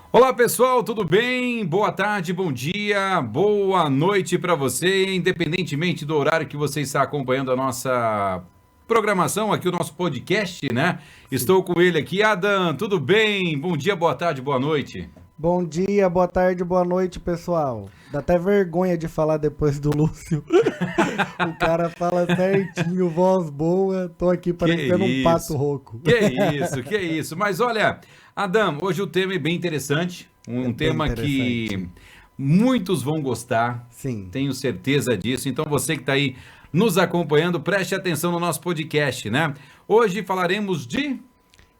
Olá pessoal, tudo bem? Boa tarde, bom dia, boa noite para você, independentemente do horário que você está acompanhando a nossa programação aqui, o nosso podcast, né? Sim. Estou com ele aqui, Adam, tudo bem? Bom dia, boa tarde, boa noite. Bom dia, boa tarde, boa noite, pessoal. Dá até vergonha de falar depois do Lúcio. O cara fala certinho, voz boa. Tô aqui Que parecendo um pato isso, rouco. que isso. Mas olha, Adam, hoje o tema é bem interessante, É um bem tema interessante. que muitos vão gostar, Sim. tenho certeza disso. Então você que está aí nos acompanhando, preste atenção no nosso podcast, né? Hoje falaremos de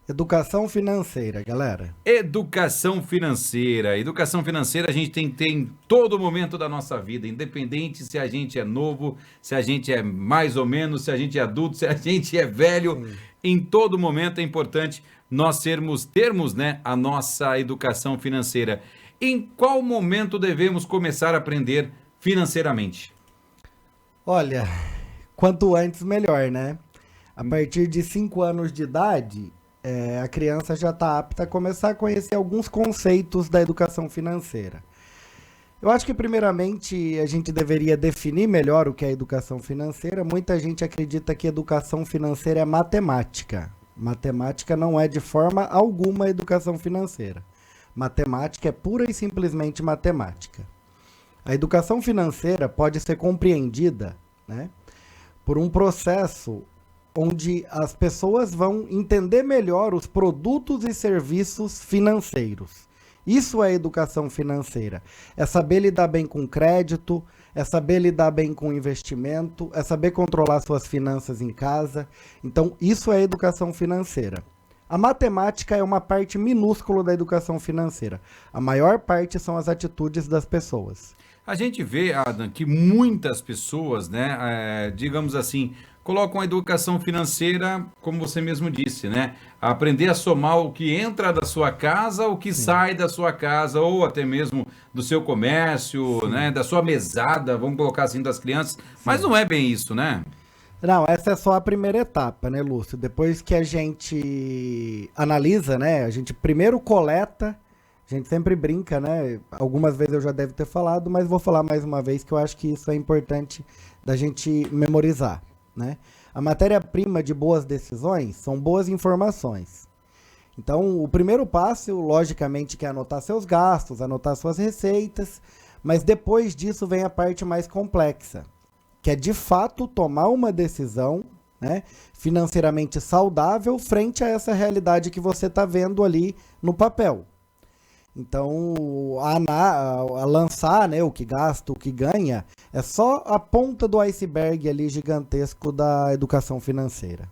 Educação financeira, galera. educação financeira. Educação financeira a gente tem que ter em todo momento da nossa vida, independente se a gente é novo, se a gente é mais ou menos, se a gente é adulto, se a gente é velho, Sim. em todo momento é importante nós termos, né, a nossa educação financeira. Em qual momento devemos começar a aprender financeiramente? Olha, quanto antes melhor, né? A partir de 5 anos de idade, a criança já está apta a começar a conhecer alguns conceitos da educação financeira. Eu acho que, primeiramente, a gente deveria definir melhor o que é educação financeira. Muita gente acredita que educação financeira é matemática. Matemática não é de forma alguma educação financeira. Matemática é pura e simplesmente matemática. A educação financeira pode ser compreendida, né, por um processo onde as pessoas vão entender melhor os produtos e serviços financeiros. Isso é educação financeira. É saber lidar bem com crédito, é saber lidar bem com investimento, é saber controlar suas finanças em casa. Então, isso é educação financeira. A matemática é uma parte minúscula da educação financeira. A maior parte são as atitudes das pessoas. A gente vê, Adam, que muitas pessoas, né, digamos assim, colocam a educação financeira, como você mesmo disse, né, aprender a somar o que entra da sua casa, o que Sim, sai da sua casa, ou até mesmo do seu comércio, né, sim, da sua mesada, vamos colocar assim, das crianças, mas sim. não é bem isso, né? Não, essa é só a primeira etapa, né, Lúcio? Depois que a gente analisa, né? A gente primeiro coleta, a gente sempre brinca, né? Algumas vezes eu já devo ter falado, mas vou falar mais uma vez que eu acho que isso é importante da gente memorizar, né? A matéria-prima de boas decisões são boas informações. Então, o primeiro passo, logicamente, que é anotar seus gastos, anotar suas receitas, mas depois disso vem a parte mais complexa, que é de fato tomar uma decisão, né, financeiramente saudável frente a essa realidade que você está vendo ali no papel. Então, a lançar, né, o que gasta, o que ganha, é só a ponta do iceberg ali gigantesco da educação financeira.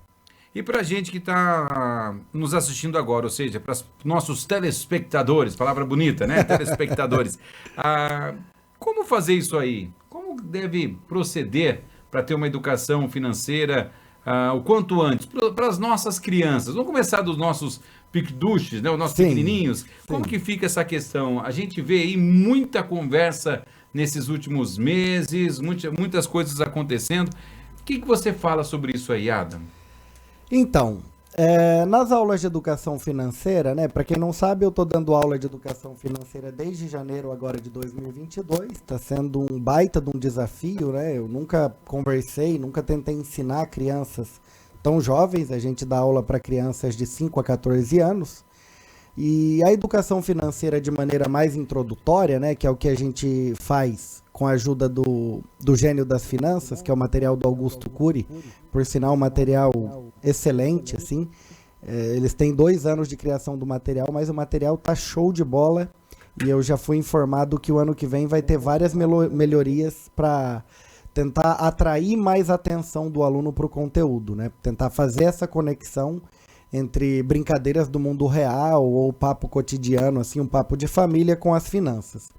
E para a gente que está nos assistindo agora, ou seja, para os nossos telespectadores, palavra bonita, né? Telespectadores, ah, como fazer isso aí? Como deve proceder para ter uma educação financeira o quanto antes? Para as nossas crianças. Vamos começar dos nossos piqueduches, né? Os nossos Sim, pequenininhos. Como sim. que fica essa questão? A gente vê aí muita conversa nesses últimos meses, muitas coisas acontecendo. O que que você fala sobre isso aí, Adam? Então, nas aulas de educação financeira, né? Para quem não sabe, eu estou dando aula de educação financeira desde janeiro agora de 2022. Está sendo um baita de um desafio, né? Eu nunca conversei, nunca tentei ensinar crianças tão jovens. A gente dá aula para crianças de 5 a 14 anos. E a educação financeira de maneira mais introdutória, né, que é o que a gente faz com a ajuda do Gênio das Finanças, que é o material do Augusto Cury, por sinal um material excelente, assim. Eles têm 2 anos de criação do material, mas o material tá show de bola e eu já fui informado que o ano que vem vai ter várias melhorias para tentar atrair mais atenção do aluno para o conteúdo, né? Tentar fazer essa conexão entre brincadeiras do mundo real ou papo cotidiano, assim, um papo de família com as finanças.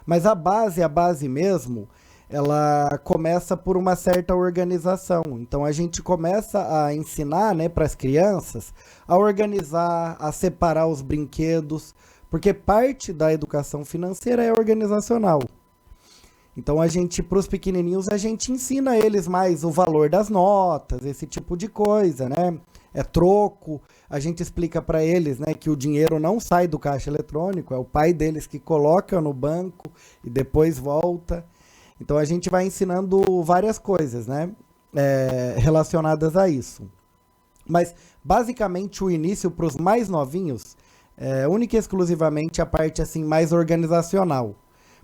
Mas a base mesmo, ela começa por uma certa organização. Então a gente começa a ensinar, né, para as crianças a organizar, a separar os brinquedos, porque parte da educação financeira é organizacional. Então para os pequenininhos, a gente ensina eles mais o valor das notas, esse tipo de coisa, né? É troco, a gente explica para eles, né, que o dinheiro não sai do caixa eletrônico, é o pai deles que coloca no banco e depois volta. Então a gente vai ensinando várias coisas, né, relacionadas a isso. Mas basicamente o início para os mais novinhos é única e exclusivamente a parte assim mais organizacional.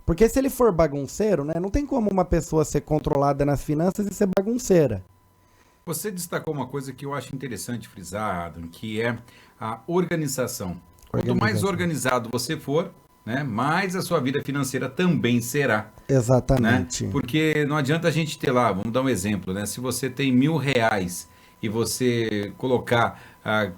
Porque se ele for bagunceiro, né, não tem como uma pessoa ser controlada nas finanças e ser bagunceira. Você destacou uma coisa que eu acho interessante frisar, Adam, que é a organização. Quanto mais organizado você for, né, mais a sua vida financeira também será. Exatamente. Né? Porque não adianta a gente ter lá, vamos dar um exemplo, né? Se você tem R$ 1.000 e você colocar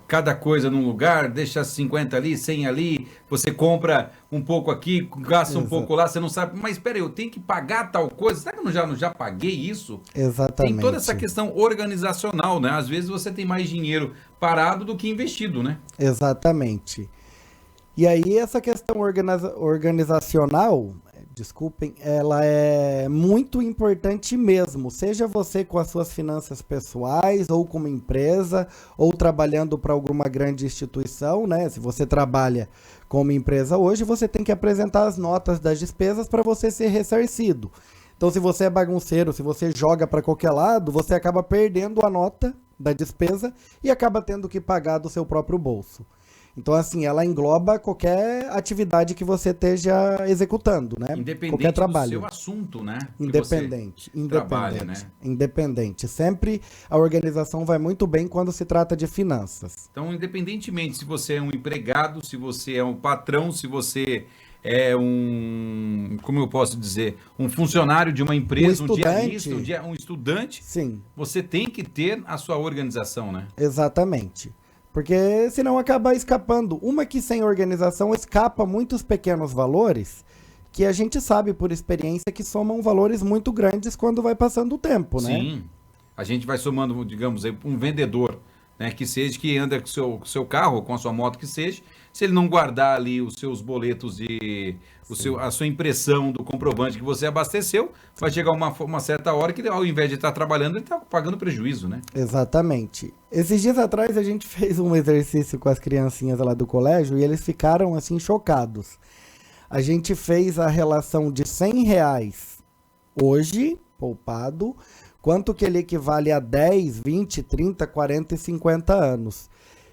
cada coisa num lugar, deixa 50 ali, 100 ali, você compra um pouco aqui, gasta um pouco lá, você não sabe, mas espera aí, eu tenho que pagar tal coisa, será que eu não já paguei isso? Exatamente. Tem toda essa questão organizacional, né? Às vezes você tem mais dinheiro parado do que investido, né? Exatamente. E aí essa questão organizacional, desculpem, ela é muito importante mesmo, seja você com as suas finanças pessoais, ou como empresa, ou trabalhando para alguma grande instituição, né? Se você trabalha como empresa hoje, você tem que apresentar as notas das despesas para você ser ressarcido. Então, se você é bagunceiro, se você joga para qualquer lado, você acaba perdendo a nota da despesa e acaba tendo que pagar do seu próprio bolso. Então, assim, ela engloba qualquer atividade que você esteja executando, né? Independente qualquer trabalho. do seu assunto, né? Independente. Trabalha, né? Independente. Sempre a organização vai muito bem quando se trata de finanças. Então, independentemente se você é um empregado, se você é um patrão, se você é como eu posso dizer, um funcionário de uma empresa, um diarista, um estudante, sim, você tem que ter a sua organização, né? Exatamente. Porque senão acaba escapando. Uma que sem organização escapa muitos pequenos valores que a gente sabe por experiência que somam valores muito grandes quando vai passando o tempo, né? Sim. A gente vai somando, digamos, um vendedor, né, que anda com o seu carro, com a sua moto que seja, se ele não guardar ali os seus boletos a sua impressão do comprovante que você abasteceu, vai chegar uma certa hora que ao invés de estar trabalhando, ele está pagando prejuízo, né? Exatamente. Esses dias atrás a gente fez um exercício com as criancinhas lá do colégio e eles ficaram assim chocados. A gente fez a relação de R$ 100 hoje, poupado, quanto que ele equivale a 10, 20, 30, 40 e 50 anos.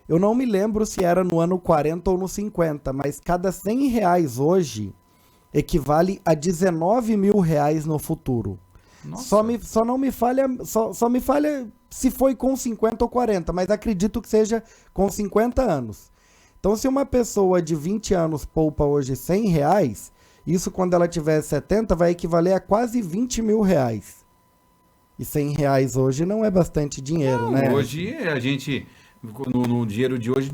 Eu não me lembro se era no ano 40 ou no 50, mas cada R$ 100 hoje equivale a R$ 19.000 no futuro. Só me falha se foi com 50 ou 40, mas acredito que seja com 50 anos. Então, se uma pessoa de 20 anos poupa hoje R$ 100, isso quando ela tiver 70 vai equivaler a quase R$ 20.000. E R$ 100 hoje não é bastante dinheiro, não, né? Hoje a gente, no dinheiro de hoje,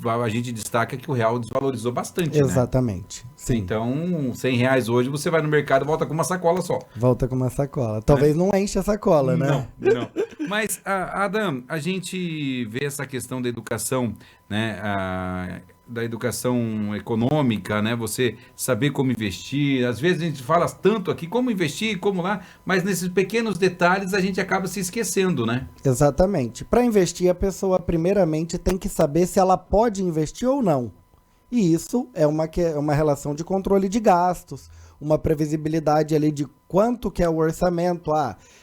a gente destaca que o real desvalorizou bastante, exatamente. Né? Sim. Então, R$ 100 hoje, você vai no mercado e volta com uma sacola só. Volta com uma sacola. Talvez não enche a sacola, né? Não. Mas, Adam, a gente vê essa questão da educação, né? Da educação econômica, né? Você saber como investir. Às vezes a gente fala tanto aqui como investir, como lá, mas nesses pequenos detalhes a gente acaba se esquecendo, né? Exatamente. Para investir, a pessoa primeiramente tem que saber se ela pode investir ou não. E isso é uma relação de controle de gastos, uma previsibilidade ali de quanto que é o orçamento.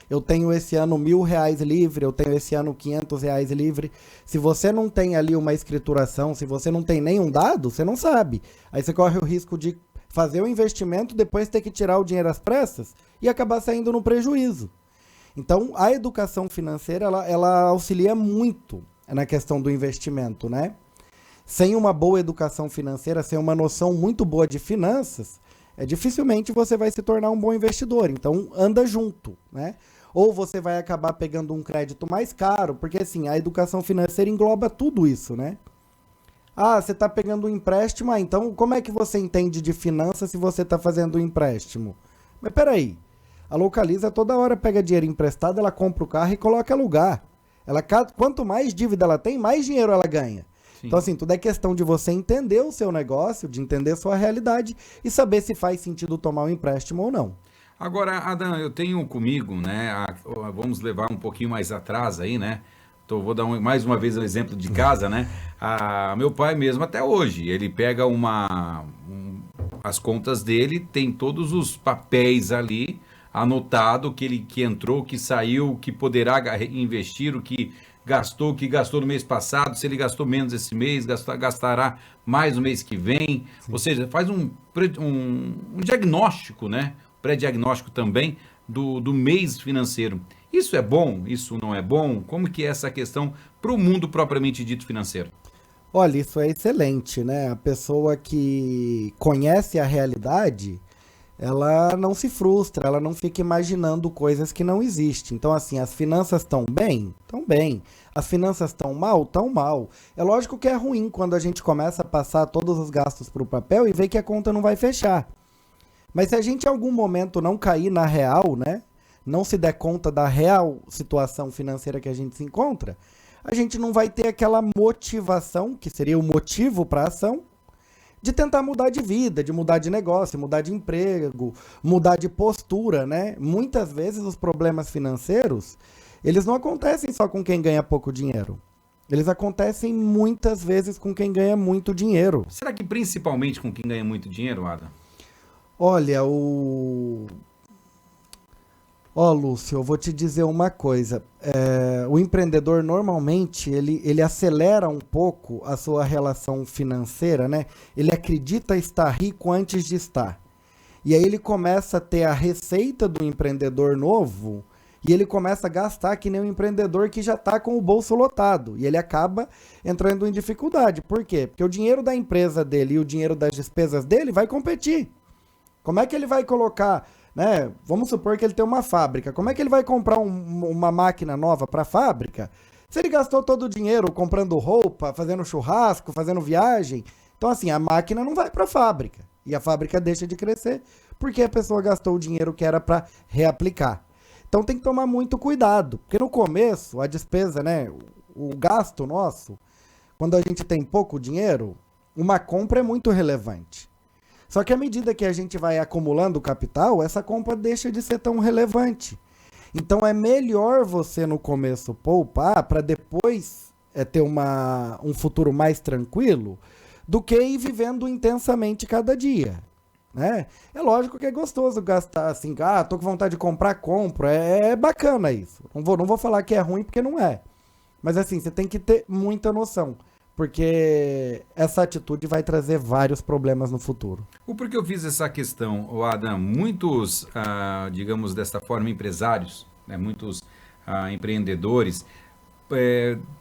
Eu tenho esse ano R$ 1.000 livre, eu tenho esse ano R$ 500 livre. Se você não tem ali uma escrituração, se você não tem nenhum dado, você não sabe. Aí você corre o risco de fazer o investimento, depois ter que tirar o dinheiro às pressas e acabar saindo no prejuízo. Então, a educação financeira, ela auxilia muito na questão do investimento, né? Sem uma boa educação financeira, sem uma noção muito boa de finanças, dificilmente você vai se tornar um bom investidor. Então, anda junto, né? Ou você vai acabar pegando um crédito mais caro, porque assim, a educação financeira engloba tudo isso, né? Você está pegando um empréstimo, então como é que você entende de finanças se você está fazendo um empréstimo? Mas peraí, a Localiza toda hora pega dinheiro emprestado, ela compra o carro e coloca alugar. Quanto mais dívida ela tem, mais dinheiro ela ganha. Sim. Então assim, tudo é questão de você entender o seu negócio, de entender a sua realidade e saber se faz sentido tomar um empréstimo ou não. Agora, Adam, eu tenho comigo, né? Vamos levar um pouquinho mais atrás aí, né? Vou dar mais uma vez um exemplo de casa, né? Meu pai mesmo, até hoje, ele pega as contas dele, tem todos os papéis ali, anotado, que entrou, que saiu, que poderá investir, o que gastou no mês passado, se ele gastou menos esse mês, gastará mais no mês que vem. Sim. Ou seja, faz um diagnóstico, né? Pré-diagnóstico também do mês financeiro. Isso é bom? Isso não é bom? Como que é essa questão para o mundo propriamente dito financeiro? Olha, isso é excelente, né? A pessoa que conhece a realidade, ela não se frustra, ela não fica imaginando coisas que não existem. Então, assim, as finanças estão bem? Estão bem. As finanças estão mal? Estão mal. É lógico que é ruim quando a gente começa a passar todos os gastos para o papel e vê que a conta não vai fechar. Mas se a gente em algum momento não cair na real, né? Não se der conta da real situação financeira que a gente se encontra, a gente não vai ter aquela motivação, que seria o motivo para a ação, de tentar mudar de vida, de mudar de negócio, mudar de emprego, mudar de postura, né? Muitas vezes os problemas financeiros, eles não acontecem só com quem ganha pouco dinheiro. Eles acontecem muitas vezes com quem ganha muito dinheiro. Será que principalmente com quem ganha muito dinheiro, Adam? Olha, Lúcio, eu vou te dizer uma coisa. O empreendedor, normalmente, ele acelera um pouco a sua relação financeira, né? Ele acredita estar rico antes de estar. E aí ele começa a ter a receita do empreendedor novo e ele começa a gastar que nem um empreendedor que já está com o bolso lotado. E ele acaba entrando em dificuldade. Por quê? Porque o dinheiro da empresa dele e o dinheiro das despesas dele vai competir. Como é que ele vai colocar, né? Vamos supor que ele tem uma fábrica. Como é que ele vai comprar uma máquina nova para a fábrica? Se ele gastou todo o dinheiro comprando roupa, fazendo churrasco, fazendo viagem. Então, assim, a máquina não vai para a fábrica. E a fábrica deixa de crescer porque a pessoa gastou o dinheiro que era para reaplicar. Então, tem que tomar muito cuidado. Porque no começo, a despesa, né? O gasto nosso, quando a gente tem pouco dinheiro, uma compra é muito relevante. Só que à medida que a gente vai acumulando capital, essa compra deixa de ser tão relevante. Então é melhor você no começo poupar para depois ter um futuro mais tranquilo do que ir vivendo intensamente cada dia. Né? É lógico que é gostoso gastar assim, tô com vontade de comprar, compro. É bacana isso. Não vou falar que é ruim porque não é. Mas assim, você tem que ter muita noção. Porque essa atitude vai trazer vários problemas no futuro. O porquê eu fiz essa questão, Adam? Muitos, digamos desta forma, empresários, né, muitos empreendedores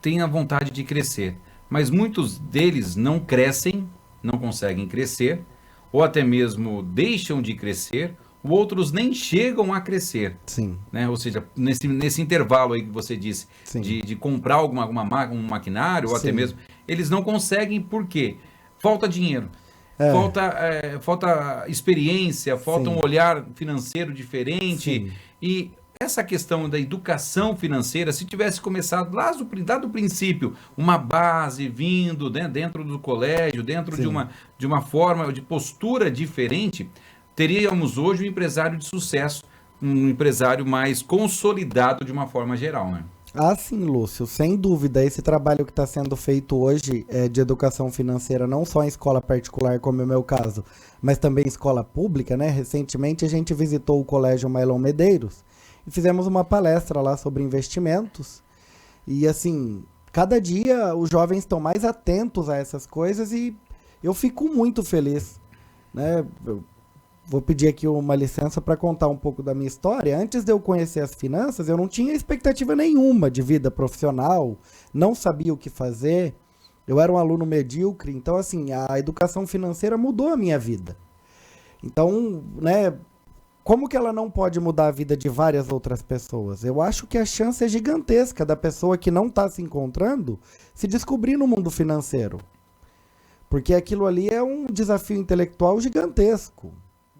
têm a vontade de crescer, mas muitos deles não crescem, não conseguem crescer, ou até mesmo deixam de crescer, outros nem chegam a crescer. Sim. Né? Ou seja, nesse intervalo aí que você disse, de comprar um maquinário, ou até mesmo, eles não conseguem, por quê? Falta dinheiro, falta experiência, falta um olhar financeiro diferente. Sim. E essa questão da educação financeira, se tivesse começado lá do princípio, uma base vindo, né, dentro do colégio, dentro de uma forma, de postura diferente, teríamos hoje um empresário de sucesso, um empresário mais consolidado de uma forma geral, né? Ah, sim, Lúcio, sem dúvida. Esse trabalho que está sendo feito hoje de educação financeira, não só em escola particular, como é o meu caso, mas também em escola pública, né? Recentemente a gente visitou o Colégio Mailon Medeiros e fizemos uma palestra lá sobre investimentos. E assim, cada dia os jovens estão mais atentos a essas coisas e eu fico muito feliz, né? Vou pedir aqui uma licença para contar um pouco da minha história. Antes de eu conhecer as finanças, eu não tinha expectativa nenhuma de vida profissional, não sabia o que fazer, eu era um aluno medíocre, então assim, a educação financeira mudou a minha vida. Então, né, como que ela não pode mudar a vida de várias outras pessoas? Eu acho que a chance é gigantesca da pessoa que não está se encontrando se descobrir no mundo financeiro. Porque aquilo ali é um desafio intelectual gigantesco.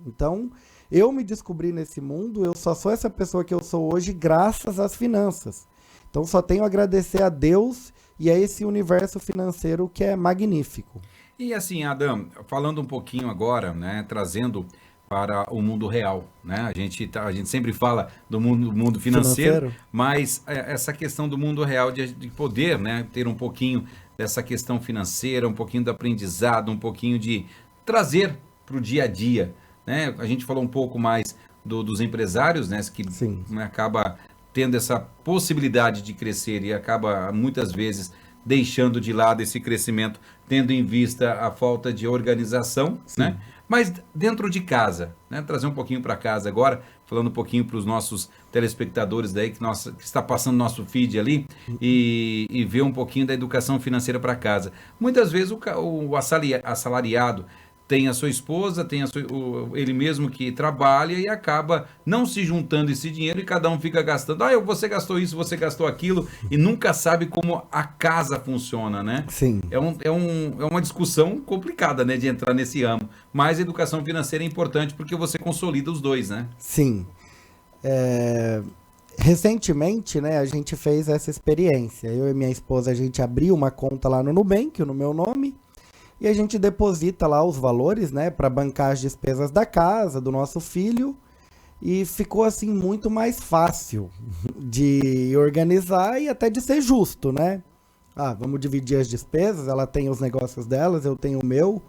Então, eu me descobri nesse mundo, eu só sou essa pessoa que eu sou hoje graças às finanças. Então, só tenho a agradecer a Deus e a esse universo financeiro que é magnífico. E assim, Adam, falando um pouquinho agora, né, trazendo para o mundo real, né? A gente sempre fala do mundo financeiro, mas essa questão do mundo real de poder, né, ter um pouquinho dessa questão financeira, um pouquinho do aprendizado, um pouquinho de trazer para o dia a dia, né? A gente falou um pouco mais dos empresários, né, que né, acaba tendo essa possibilidade de crescer e acaba muitas vezes deixando de lado esse crescimento, tendo em vista a falta de organização, né? Mas dentro de casa, né? Trazer um pouquinho para casa agora, falando um pouquinho para os nossos telespectadores daí, que está passando nosso feed ali, e ver um pouquinho da educação financeira para casa. Muitas vezes o assalariado tem a sua esposa, tem ele mesmo que trabalha e acaba não se juntando esse dinheiro e cada um fica gastando. Você gastou isso, você gastou aquilo e nunca sabe como a casa funciona, né? Sim. É uma discussão complicada, né, de entrar nesse ramo. Mas a educação financeira é importante porque você consolida os dois, né? Sim. Recentemente, né, a gente fez essa experiência. Eu e minha esposa, a gente abriu uma conta lá no Nubank, no meu nome, e a gente deposita lá os valores, né, para bancar as despesas da casa, do nosso filho, e ficou assim muito mais fácil de organizar e até de ser justo, né? Vamos dividir as despesas, ela tem os negócios delas, eu tenho o meu,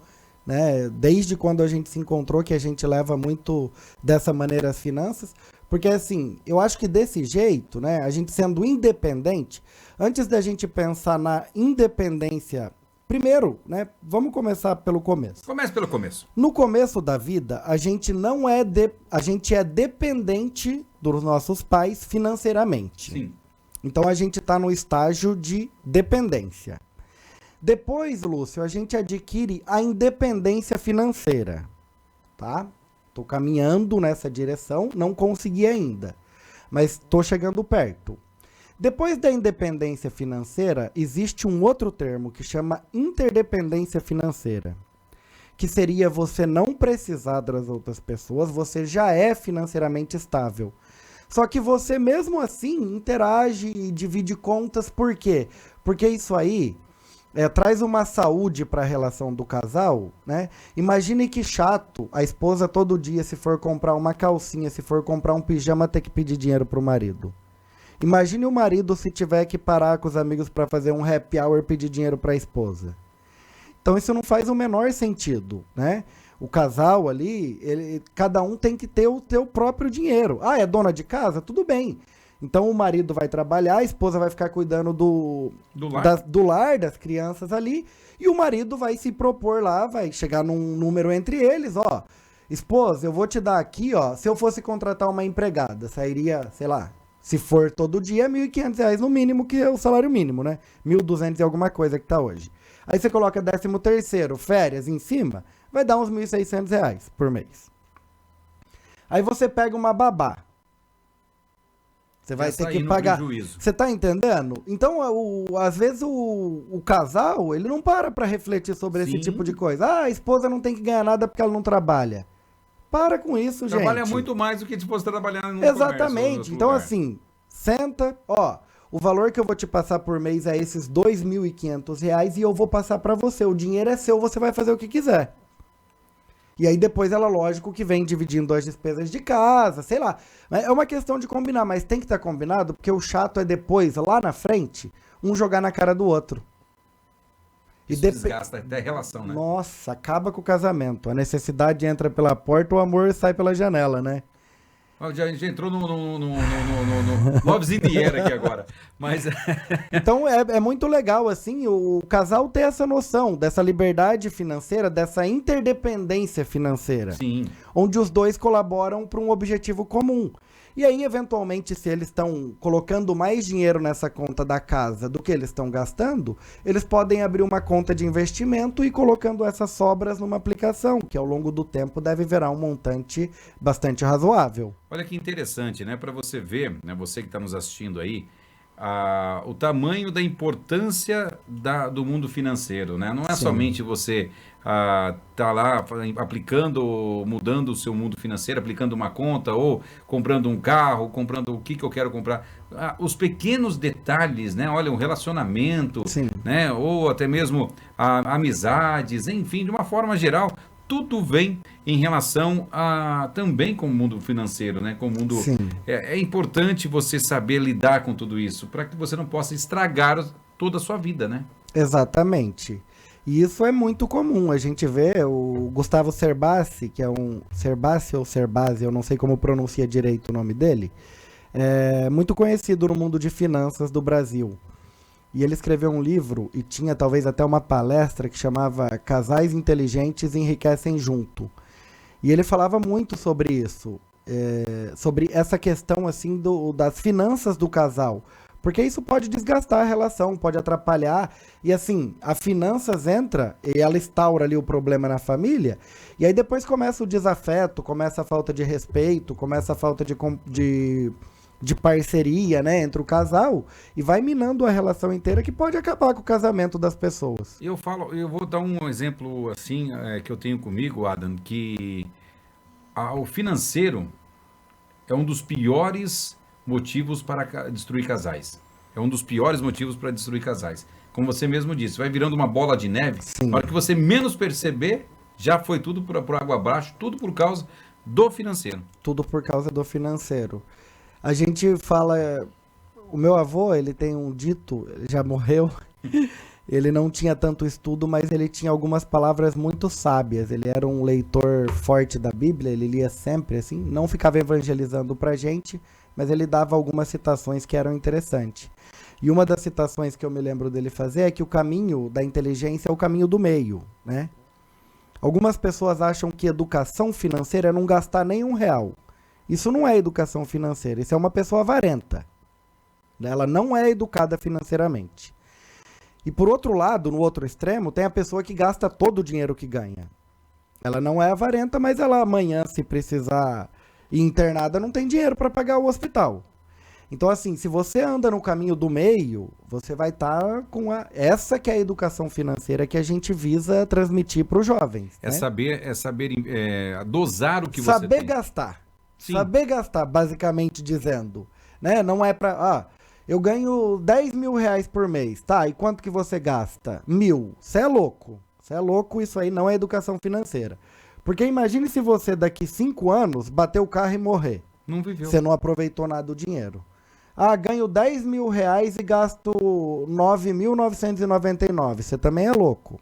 né? Desde quando a gente se encontrou que a gente leva muito dessa maneira as finanças, porque assim, eu acho que desse jeito, né, a gente sendo independente, antes da gente pensar na independência. Primeiro, né, vamos começar pelo começo. Comece pelo começo. No começo da vida, a gente a gente é dependente dos nossos pais financeiramente. Sim. Então a gente está no estágio de dependência. Depois, Lúcio, a gente adquire a independência financeira, tá? Tô caminhando nessa direção, não consegui ainda, mas tô chegando perto. Depois da independência financeira, existe um outro termo que chama interdependência financeira, que seria você não precisar das outras pessoas, você já é financeiramente estável. Só que você mesmo assim interage e divide contas, por quê? Porque isso aí traz uma saúde para a relação do casal, né? Imagine que chato a esposa todo dia, se for comprar uma calcinha, se for comprar um pijama, ter que pedir dinheiro pro marido. Imagine o marido se tiver que parar com os amigos para fazer um happy hour e pedir dinheiro para a esposa. Então isso não faz o menor sentido, né? O casal ali, cada um tem que ter o teu próprio dinheiro. É dona de casa? Tudo bem. Então o marido vai trabalhar, a esposa vai ficar cuidando do lar, das crianças ali, e o marido vai se propor lá, vai chegar num número entre eles, esposa, eu vou te dar aqui, se eu fosse contratar uma empregada, sairia, sei lá, se for todo dia, R$1.500 no mínimo, que é o salário mínimo, né? 1.200 e alguma coisa que tá hoje. Aí você coloca 13º, férias em cima, vai dar uns R$1.600 por mês. Aí você pega uma babá. Você vai ter que pagar. Você tá entendendo? Então, às vezes o casal, ele não para refletir sobre esse tipo de coisa. A esposa não tem que ganhar nada porque ela não trabalha. Para com isso, gente. Trabalha muito mais do que disposto a trabalhar no Exatamente. Comércio, então, assim, senta, o valor que eu vou te passar por mês é esses R$2.500 e eu vou passar para você. O dinheiro é seu, você vai fazer o que quiser. E aí depois ela, lógico, que vem dividindo as despesas de casa, sei lá. É uma questão de combinar, mas tem que estar combinado, porque o chato é depois, lá na frente, um jogar na cara do outro. Isso desgasta até a relação, né? Nossa, acaba com o casamento. A necessidade entra pela porta, o amor sai pela janela, né? A gente entrou no Loves in the Air aqui agora. Mas... Então é muito legal, assim, o casal ter essa noção dessa liberdade financeira, dessa interdependência financeira. Sim. Onde os dois colaboram para um objetivo comum. E aí, eventualmente, se eles estão colocando mais dinheiro nessa conta da casa do que eles estão gastando, eles podem abrir uma conta de investimento e ir colocando essas sobras numa aplicação, que ao longo do tempo deve virar um montante bastante razoável. Olha que interessante, né? Para você ver, né? Você que está nos assistindo aí, o tamanho da importância do mundo financeiro, né? Não é somente você tá lá aplicando, mudando o seu mundo financeiro, aplicando uma conta, ou comprando um carro, comprando o que eu quero comprar. Os pequenos detalhes, né? Olha, um relacionamento, Sim. né? Ou até mesmo amizades, enfim, de uma forma geral, tudo vem em relação também com o mundo financeiro, né? Com o mundo. Sim. É importante você saber lidar com tudo isso, para que você não possa estragar toda a sua vida, né? Exatamente. E isso é muito comum. A gente vê o Gustavo Cerbasi, que é Cerbasi ou Cerbasi, eu não sei como pronuncia direito o nome dele, é muito conhecido no mundo de finanças do Brasil. E ele escreveu um livro e tinha talvez até uma palestra que chamava Casais Inteligentes Enriquecem Junto. E ele falava muito sobre isso, sobre essa questão assim das finanças do casal. Porque isso pode desgastar a relação, pode atrapalhar. E assim, a finanças entra e ela instaura ali o problema na família. E aí depois começa o desafeto, começa a falta de respeito, começa a falta de parceria, né, entre o casal. E vai minando a relação inteira que pode acabar com o casamento das pessoas. Eu vou dar um exemplo assim que eu tenho comigo, Adam, que o financeiro é um dos piores motivos para destruir casais. É um dos piores motivos para destruir casais. Como você mesmo disse, vai virando uma bola de neve. Sim. Na hora que você menos perceber, já foi tudo por água abaixo, tudo por causa do financeiro. Tudo por causa do financeiro. A gente fala... O meu avô, ele tem um dito, ele já morreu. Ele não tinha tanto estudo, mas ele tinha algumas palavras muito sábias. Ele era um leitor forte da Bíblia, ele lia sempre, assim, não ficava evangelizando pra gente, mas ele dava algumas citações que eram interessantes. E uma das citações que eu me lembro dele fazer é que o caminho da inteligência é o caminho do meio, né? Algumas pessoas acham que educação financeira é não gastar nenhum real. Isso não é educação financeira, isso é uma pessoa avarenta. Ela não é educada financeiramente. E por outro lado, no outro extremo, tem a pessoa que gasta todo o dinheiro que ganha. Ela não é avarenta, mas ela amanhã, se precisar ir internada, não tem dinheiro para pagar o hospital. Então, assim, se você anda no caminho do meio, você vai estar com essa que é a educação financeira que a gente visa transmitir para os jovens. É, né? saber dosar o que saber você tem. Gastar. Sim. Saber gastar, basicamente dizendo. Né? Não é para... eu ganho 10 mil reais por mês, tá? E quanto que você gasta? 1.000. Você é louco. Você é louco, isso aí não é educação financeira. Porque imagine se você daqui 5 anos bater o carro e morrer. Não viveu. Você não aproveitou nada do dinheiro. Ganho 10 mil reais e gasto 9.999. Você também é louco.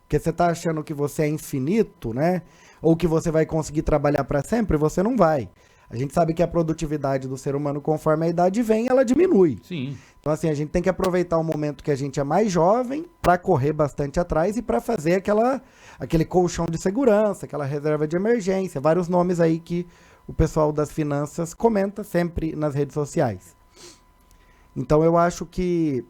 Porque você tá achando que você é infinito, né? Ou que você vai conseguir trabalhar para sempre, você não vai. A gente sabe que a produtividade do ser humano, conforme a idade vem, ela diminui. Sim. Então, assim, a gente tem que aproveitar o momento que a gente é mais jovem para correr bastante atrás e para fazer aquele colchão de segurança, aquela reserva de emergência, vários nomes aí que o pessoal das finanças comenta sempre nas redes sociais. Então, eu acho que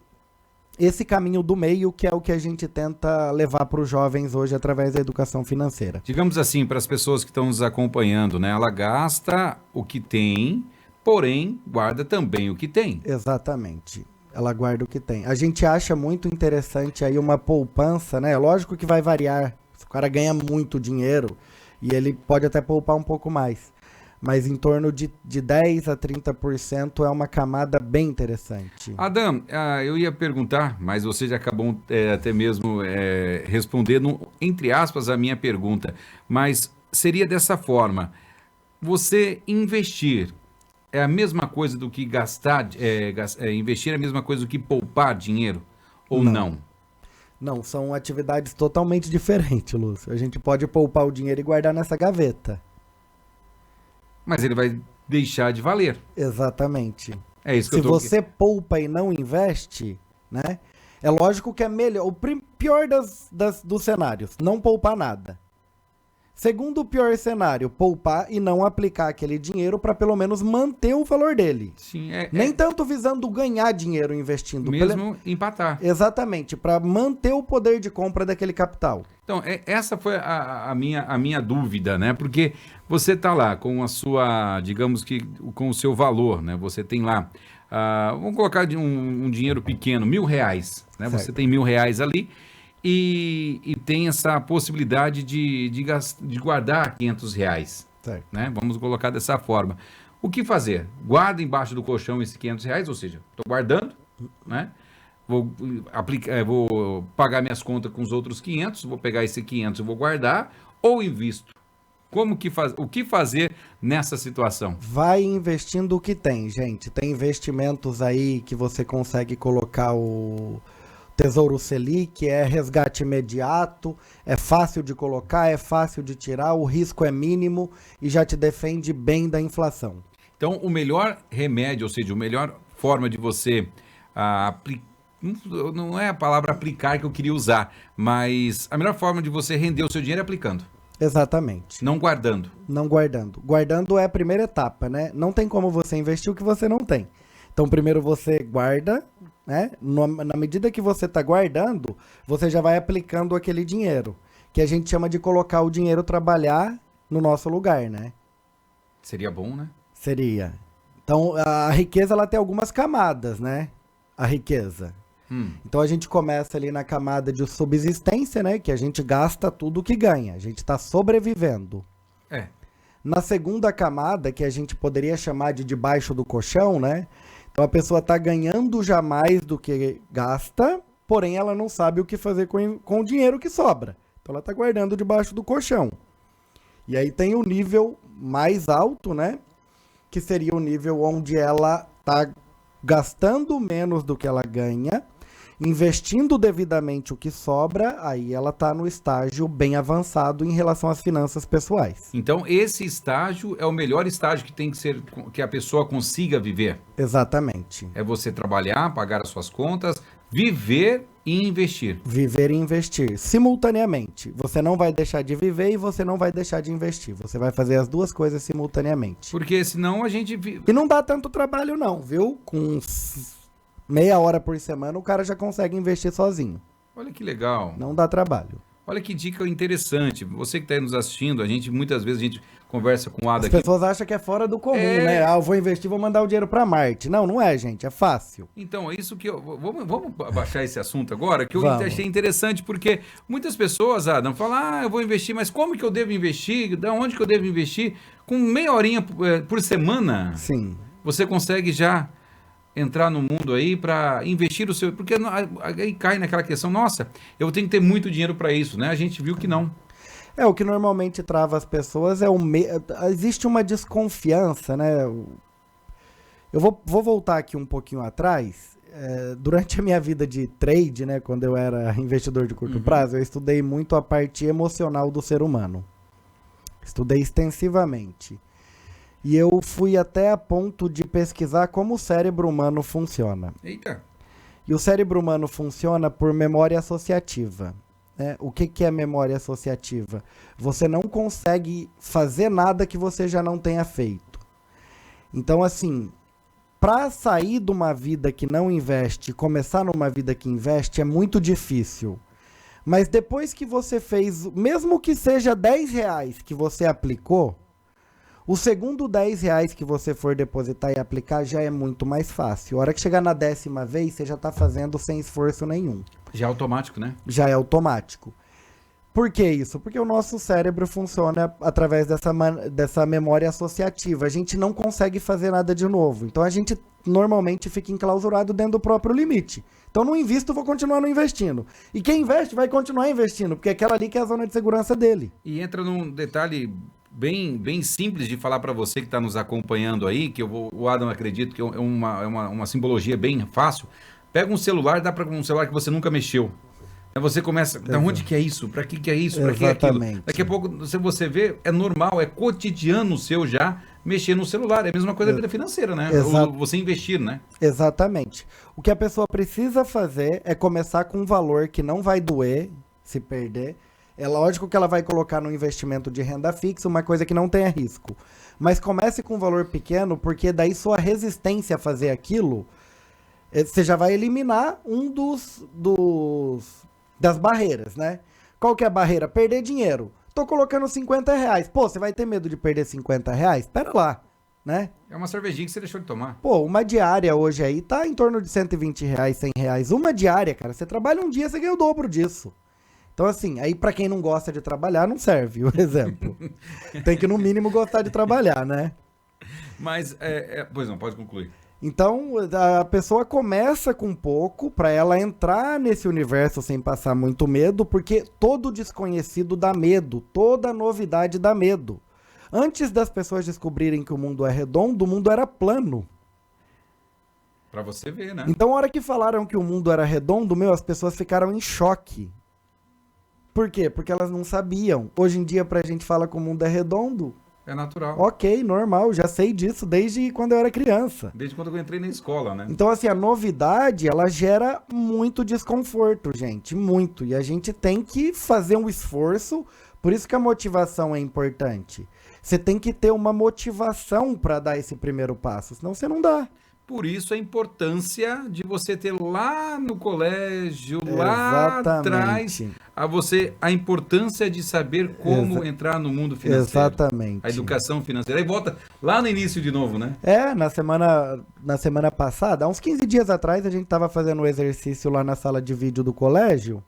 esse caminho do meio que é o que a gente tenta levar para os jovens hoje através da educação financeira. Digamos assim, para as pessoas que estão nos acompanhando, né? Ela gasta o que tem, porém guarda também o que tem. Exatamente. Ela guarda o que tem. A gente acha muito interessante aí uma poupança, né? Lógico que vai variar. Se o cara ganha muito dinheiro e ele pode até poupar um pouco mais. Mas em torno de 10% a 30% é uma camada bem interessante. Adam, eu ia perguntar, mas você já acabou até mesmo respondendo, entre aspas, a minha pergunta. Mas seria dessa forma, você investir é a mesma coisa do que gastar, investir é a mesma coisa do que poupar dinheiro ou não? Não, são atividades totalmente diferentes, Lúcio. A gente pode poupar o dinheiro e guardar nessa gaveta. Mas ele vai deixar de valer. Exatamente. É isso que Se eu tô... você poupa e não investe, né? É lógico que é melhor. O pior dos cenários, não poupar nada. Segundo o pior cenário, poupar e não aplicar aquele dinheiro para pelo menos manter o valor dele. Sim, Nem tanto visando ganhar dinheiro investindo. Mesmo empatar. Exatamente, para manter o poder de compra daquele capital. Então, essa foi a minha dúvida, né? Porque você está lá com a sua, digamos que com o seu valor, né? Você tem lá, vamos colocar um dinheiro pequeno, R$1.000, né? Certo. Você tem R$1.000 ali e tem essa possibilidade de guardar R$ 500, Certo. né? Vamos colocar dessa forma. O que fazer? Guarda embaixo do colchão esses R$ 500, ou seja, estou guardando, né? Vou pagar minhas contas com os outros 500, vou pegar esse 500 e vou guardar, ou invisto? O que fazer nessa situação? Vai investindo o que tem, gente. Tem investimentos aí que você consegue colocar o Tesouro Selic, é resgate imediato, é fácil de colocar, é fácil de tirar, o risco é mínimo e já te defende bem da inflação. Então, o melhor remédio, ou seja, a melhor forma de você aplicar, não é a palavra aplicar que eu queria usar, mas a melhor forma de você render o seu dinheiro é aplicando, Exatamente. não guardando. Não guardando. Guardando é a primeira etapa, né? Não tem como você investir o que você não tem. Então, primeiro você guarda, né? Na medida que você está guardando, você já vai aplicando aquele dinheiro, que a gente chama de colocar o dinheiro trabalhar no nosso lugar, né? Seria bom, né? Seria. Então, a riqueza, ela tem algumas camadas, né? A riqueza. Então, a gente começa ali na camada de subsistência, né? Que a gente gasta tudo que ganha. A gente está sobrevivendo. É. Na segunda camada, que a gente poderia chamar de debaixo do colchão, né? Então, a pessoa está ganhando já mais do que gasta, porém, ela não sabe o que fazer com o dinheiro que sobra. Então, ela está guardando debaixo do colchão. E aí tem o nível mais alto, né? Que seria o nível onde ela está gastando menos do que ela ganha, investindo devidamente o que sobra, aí ela está no estágio bem avançado em relação às finanças pessoais. Então, esse estágio é o melhor estágio que tem que ser, que a pessoa consiga viver. Exatamente. É você trabalhar, pagar as suas contas, viver e investir. Viver e investir simultaneamente. Você não vai deixar de viver e você não vai deixar de investir. Você vai fazer as duas coisas simultaneamente. Porque senão a gente... E não dá tanto trabalho não, viu? Com meia hora por semana o cara já consegue investir sozinho. Olha que legal. Não dá trabalho. Olha que dica interessante. Você que está aí nos assistindo, muitas vezes a gente conversa com o Ada As aqui. pessoas acham que é fora do comum, né? Ah, eu vou investir, vou mandar o dinheiro pra Marte. Não, não é, gente. É fácil. Então, é isso que eu... Vamos baixar esse assunto agora, que eu Vamos. achei interessante, porque muitas pessoas, Adam, falam, eu vou investir, mas como que eu devo investir? Da onde que eu devo investir? Com meia horinha por semana, Sim. você consegue já entrar no mundo aí para investir o seu... Porque aí cai naquela questão, nossa, eu tenho que ter muito dinheiro para isso, né? A gente viu que não. O que normalmente trava as pessoas é existe uma desconfiança, né? Eu vou voltar aqui um pouquinho atrás. Durante a minha vida de trade, né, quando eu era investidor de curto prazo, eu estudei muito a parte emocional do ser humano. Estudei extensivamente. E eu fui até a ponto de pesquisar como o cérebro humano funciona. Eita! E o cérebro humano funciona por memória associativa. O que é memória associativa? Você não consegue fazer nada que você já não tenha feito. Então, assim, para sair de uma vida que não investe e começar numa vida que investe é muito difícil. Mas depois que você fez, mesmo que seja R$10 que você aplicou, o segundo R$10 que você for depositar e aplicar já é muito mais fácil. A hora que chegar na 10ª vez, você já está fazendo sem esforço nenhum. Já é automático, né? Já é automático. Por que isso? Porque o nosso cérebro funciona através dessa memória associativa. A gente não consegue fazer nada de novo. Então a gente normalmente fica enclausurado dentro do próprio limite. Então não invisto, vou continuar não investindo. E quem investe vai continuar investindo, porque aquela ali que é a zona de segurança dele. E entra num detalhe bem simples de falar para você que está nos acompanhando aí, que o Adam acredito que é uma simbologia bem fácil. Pega um celular, dá para um celular que você nunca mexeu. Aí você começa, da onde que é isso? Para que é isso? Para que é aquilo? Daqui a pouco você vê, é normal, é cotidiano seu já mexer no celular. É a mesma coisa da vida financeira, né? Você investir, né? Exatamente. O que a pessoa precisa fazer é começar com um valor que não vai doer se perder. É lógico que ela vai colocar no investimento de renda fixa uma coisa que não tenha risco. Mas comece com um valor pequeno, porque daí sua resistência a fazer aquilo, você já vai eliminar um das barreiras, né? Qual que é a barreira? Perder dinheiro. Tô colocando R$50. Pô, você vai ter medo de perder R$50? Pera lá, né? É uma cervejinha que você deixou de tomar. Pô, uma diária hoje aí tá em torno de R$120, R$100. Uma diária, cara. Você trabalha um dia, você ganha o dobro disso. Então, assim, aí pra quem não gosta de trabalhar, não serve o exemplo. Tem que, no mínimo, gostar de trabalhar, né? Mas, pois não, pode concluir. Então, a pessoa começa com pouco pra ela entrar nesse universo sem passar muito medo, porque todo desconhecido dá medo, toda novidade dá medo. Antes das pessoas descobrirem que o mundo é redondo, o mundo era plano. Pra você ver, né? Então, a hora que falaram que o mundo era redondo, as pessoas ficaram em choque. Por quê? Porque elas não sabiam. Hoje em dia, pra gente falar que o mundo é redondo, É natural. ok, normal, já sei disso desde quando eu era criança. Desde quando eu entrei na escola, né? Então, assim, a novidade, ela gera muito desconforto, gente, muito. E a gente tem que fazer um esforço, por isso que a motivação é importante. Você tem que ter uma motivação para dar esse primeiro passo, senão você não dá. Por isso a importância de você ter lá no colégio, lá atrás, a importância de saber como entrar no mundo financeiro. Exatamente. A educação financeira. Aí volta lá no início de novo, né? Na semana passada, há uns 15 dias atrás, a gente estava fazendo um exercício lá na sala de vídeo do colégio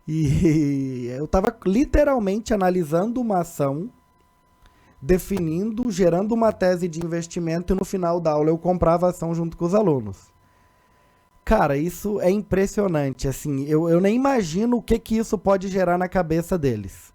e eu estava literalmente analisando uma ação, definindo, gerando uma tese de investimento e no final da aula eu comprava a ação junto com os alunos. Cara, isso é impressionante, assim, eu nem imagino o que isso pode gerar na cabeça deles.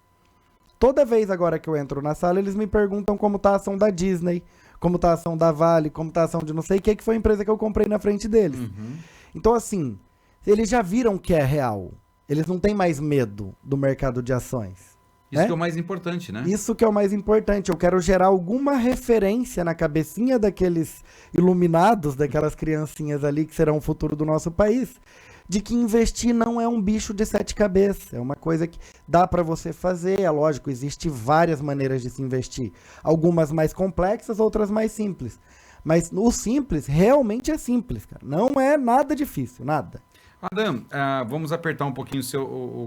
Toda vez agora que eu entro na sala, eles me perguntam como tá a ação da Disney, como tá a ação da Vale, como tá a ação de não sei o que foi a empresa que eu comprei na frente deles. Uhum. Então, assim, eles já viram que é real. Eles não têm mais medo do mercado de ações. Isso que é o mais importante, né? Isso que é o mais importante. Eu quero gerar alguma referência na cabecinha daqueles iluminados, daquelas criancinhas ali que serão o futuro do nosso país, de que investir não é um bicho de 7 cabeças. É uma coisa que dá para você fazer. É lógico, existe várias maneiras de se investir. Algumas mais complexas, outras mais simples. Mas o simples realmente é simples, cara. Não é nada difícil, nada. Adam, vamos apertar um pouquinho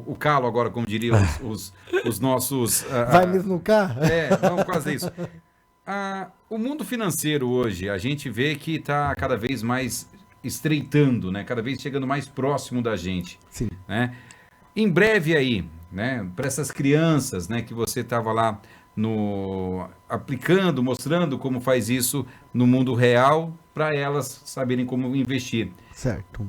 o calo agora, como diriam os nossos... Vai me esnucar? Vamos fazer isso. O mundo financeiro hoje, a gente vê que está cada vez mais estreitando, né? Cada vez chegando mais próximo da gente. Sim. Né? Em breve aí, né? Para essas crianças, né? Que você estava lá aplicando, mostrando como faz isso no mundo real, para elas saberem como investir. Certo.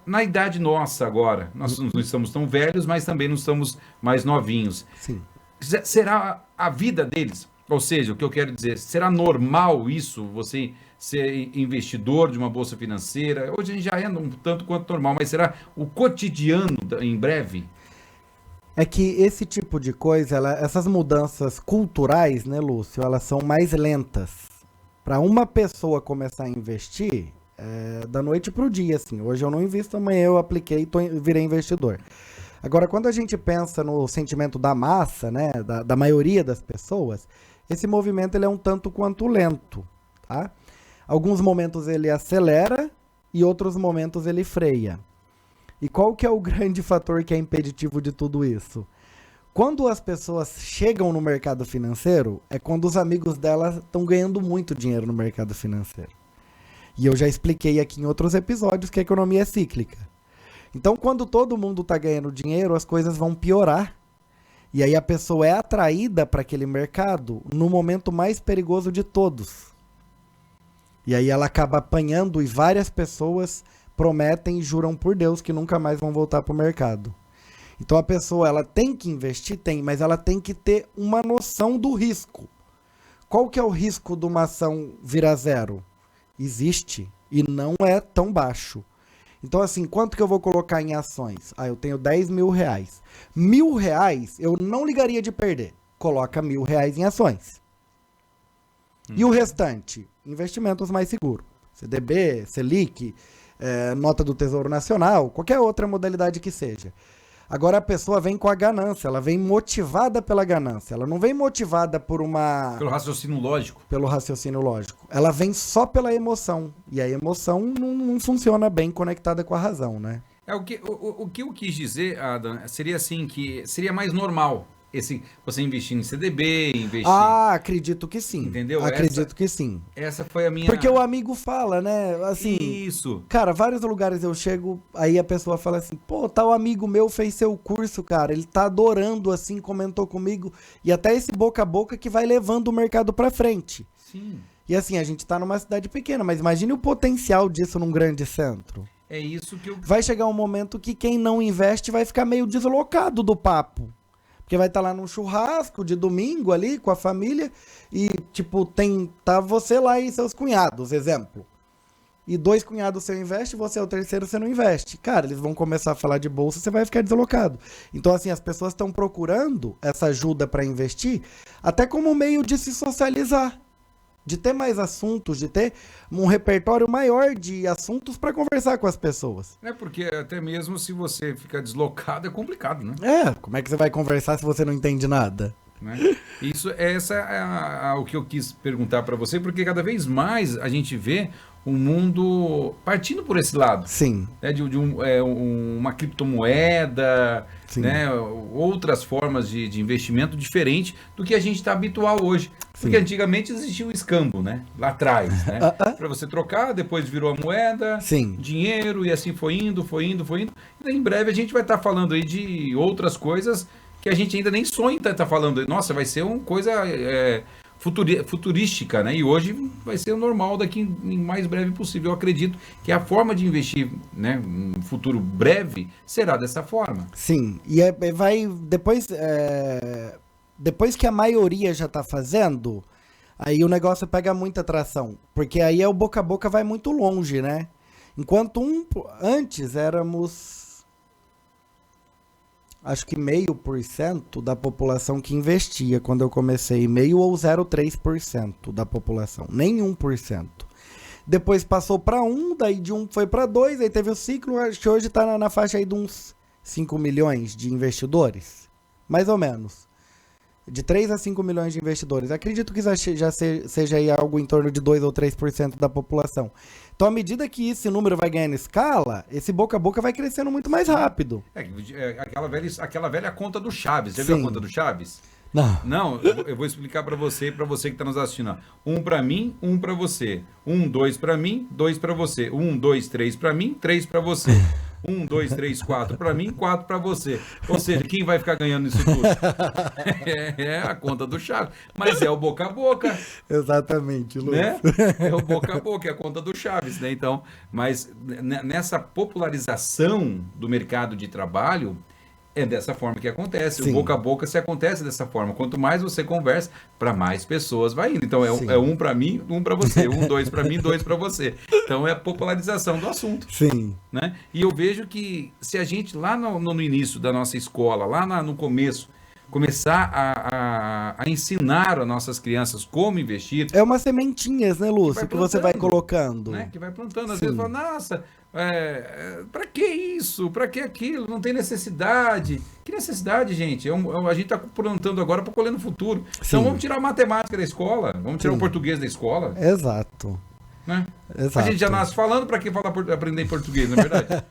Na idade nossa agora, nós não estamos tão velhos, mas também não estamos mais novinhos. Sim. Será a vida deles? Ou seja, o que eu quero dizer, será normal isso, você ser investidor de uma bolsa financeira? Hoje a gente já é um tanto quanto normal, mas será o cotidiano em breve? É que esse tipo de coisa, essas mudanças culturais, né, Lúcio, elas são mais lentas. Para uma pessoa começar a investir, da noite para o dia, assim. Hoje eu não invisto, amanhã eu apliquei e virei investidor. Agora, quando a gente pensa no sentimento da massa, né, da maioria das pessoas, esse movimento ele é um tanto quanto lento, tá? Alguns momentos ele acelera e outros momentos ele freia. E qual que é o grande fator que é impeditivo de tudo isso? Quando as pessoas chegam no mercado financeiro, é quando os amigos delas estão ganhando muito dinheiro no mercado financeiro. E eu já expliquei aqui em outros episódios que a economia é cíclica. Então, quando todo mundo está ganhando dinheiro, as coisas vão piorar. E aí a pessoa é atraída para aquele mercado no momento mais perigoso de todos. E aí ela acaba apanhando e várias pessoas prometem e juram por Deus que nunca mais vão voltar para o mercado. Então a pessoa ela tem que investir, mas ela tem que ter uma noção do risco. Qual que é o risco de uma ação virar zero? Existe e não é tão baixo. Então assim, quanto que eu vou colocar em ações? Eu tenho 10 mil reais. R$1.000 eu não ligaria de perder. Coloca R$1.000 em ações. E o restante? Investimentos mais seguros. CDB, Selic, nota do Tesouro Nacional, qualquer outra modalidade que seja. Agora a pessoa vem com a ganância, ela vem motivada pela ganância, ela não vem motivada por Pelo raciocínio lógico. Pelo raciocínio lógico. Ela vem só pela emoção, e a emoção não funciona bem conectada com a razão, né? O que eu quis dizer, Adam, seria assim, que seria mais normal, você investir em CDB, investir... Ah, acredito que sim. Entendeu? Acredito que sim. Essa foi a minha... Porque o amigo fala, né? Assim, Isso. cara, vários lugares eu chego, aí a pessoa fala assim, pô, tal amigo meu fez seu curso, cara, ele tá adorando, assim, comentou comigo, e até esse boca a boca que vai levando o mercado pra frente. Sim. E assim, a gente tá numa cidade pequena, mas imagine o potencial disso num grande centro. É isso que eu... Vai chegar um momento que quem não investe vai ficar meio deslocado do papo. Porque vai estar lá num churrasco de domingo ali com a família e, tipo, tá você lá e seus cunhados, exemplo. E 2 cunhados você investe, você é o terceiro, você não investe. Cara, eles vão começar a falar de bolsa, você vai ficar deslocado. Então, assim, as pessoas estão procurando essa ajuda para investir até como meio de se socializar. De ter mais assuntos, de ter um repertório maior de assuntos para conversar com as pessoas. É porque até mesmo se você ficar deslocado é complicado, né? Como é que você vai conversar se você não entende nada? Né? Essa é o que eu quis perguntar para você, porque cada vez mais a gente vê o mundo partindo por esse lado. Sim. Né? De uma criptomoeda, né? Outras formas de investimento diferente do que a gente está habitual hoje. Porque antigamente existia o escambo, né? Lá atrás, né? Para você trocar, depois virou a moeda, dinheiro, e assim foi indo. E em breve a gente vai estar falando aí de outras coisas que a gente ainda nem sonha em estar falando. Nossa, vai ser uma coisa futurística, né? E hoje vai ser o normal daqui em mais breve possível. Eu acredito que a forma de investir, né, no futuro breve será dessa forma. Sim, e vai depois que a maioria já tá fazendo, aí o negócio pega muita atração, porque aí o boca a boca vai muito longe, né? Enquanto antes éramos, acho que 0,5% da população que investia quando eu comecei, 0,5 ou 0,3% da população, nem 1%. Depois passou para 1, daí de 1 foi para 2, aí teve o ciclo, acho que hoje tá na faixa aí de uns 5 milhões de investidores, mais ou menos. De 3 a 5 milhões de investidores. Acredito que já seja aí algo em torno de 2 ou 3% da população. Então, à medida que esse número vai ganhando escala, esse boca a boca vai crescendo muito mais rápido. Aquela velha conta do Chaves. Já viu a conta do Chaves? Não, eu vou explicar para você e para você que está nos assistindo. 1 para mim, 1 para você. 1, 2 para mim, 2 para você. 1, 2, 3 para mim, 3 para você. 1, 2, 3, 4 para mim, 4 para você. Ou seja, quem vai ficar ganhando isso tudo? É a conta do Chaves. Mas é o boca a boca. Exatamente, Luiz. Né? É o boca a boca, é a conta do Chaves, né? Então, mas nessa popularização do mercado de trabalho, é dessa forma que acontece. O boca a boca se acontece dessa forma. Quanto mais você conversa, para mais pessoas vai indo. Então é 1 para mim, 1 para você. 1, 2 para mim, 2 para você. Então é a popularização do assunto. Sim. Né? E eu vejo que se a gente lá no início da nossa escola, lá no começo, começar a ensinar as nossas crianças como investir. É umas sementinhas, né, Lúcio, que você vai colocando. Né? Que vai plantando. Às vezes fala, nossa, pra que isso? Pra que aquilo? Não tem necessidade. Que necessidade, gente? A gente está plantando agora para colher no futuro. Então vamos tirar a matemática da escola, vamos tirar o português da escola. Exato. Né? Exato. A gente já nasce falando, para que aprender português, não é verdade?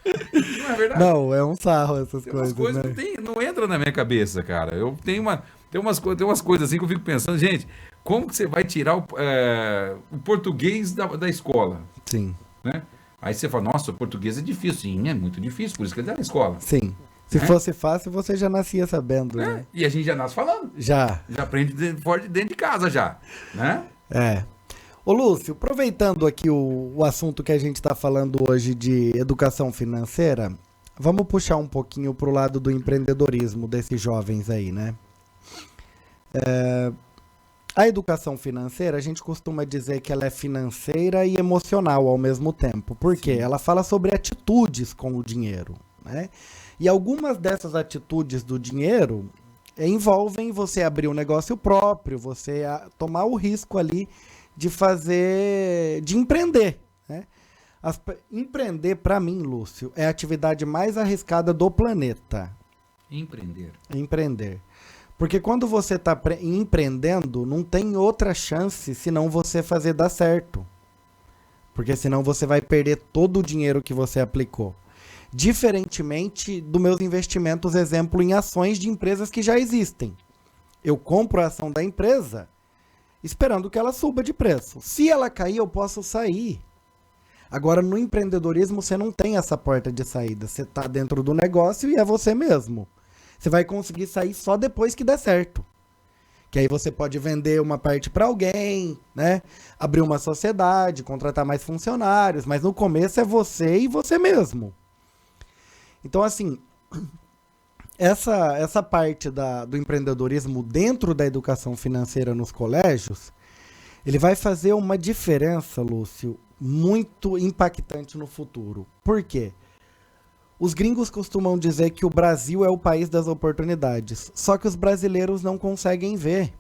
Não é verdade? Não, é um sarro essas coisas. Coisas né? não entra na minha cabeça, cara. Eu tenho umas coisas assim que eu fico pensando, gente, como que você vai tirar o português da escola? Sim. Né? Aí você fala, nossa, o português é difícil. Sim, é muito difícil, por isso que ele está na escola. Sim. Se fosse fácil, você já nascia sabendo. Né? E a gente já nasce falando. Já aprende dentro de casa já. Né? Ô Lúcio, aproveitando aqui o assunto que a gente está falando hoje de educação financeira, vamos puxar um pouquinho para o lado do empreendedorismo desses jovens aí, né? A educação financeira, a gente costuma dizer que ela é financeira e emocional ao mesmo tempo. Por quê? Ela fala sobre atitudes com o dinheiro, né? E algumas dessas atitudes do dinheiro envolvem você abrir um negócio próprio, você tomar o risco ali de empreender, né? Empreender, para mim, Lúcio, é a atividade mais arriscada do planeta. Empreender. Porque quando você está empreendendo, não tem outra chance senão você fazer dar certo. Porque senão você vai perder todo o dinheiro que você aplicou. Diferentemente dos meus investimentos, exemplo, em ações de empresas que já existem. Eu compro a ação da empresa esperando que ela suba de preço. Se ela cair, eu posso sair. Agora, no empreendedorismo, você não tem essa porta de saída. Você está dentro do negócio e é você mesmo. Você vai conseguir sair só depois que der certo. Que aí você pode vender uma parte para alguém, né? Abrir uma sociedade, contratar mais funcionários. Mas no começo é você e você mesmo. Então, assim, essa parte do empreendedorismo dentro da educação financeira nos colégios, ele vai fazer uma diferença, Lúcio, muito impactante no futuro. Por quê? Os gringos costumam dizer que o Brasil é o país das oportunidades, só que os brasileiros não conseguem ver.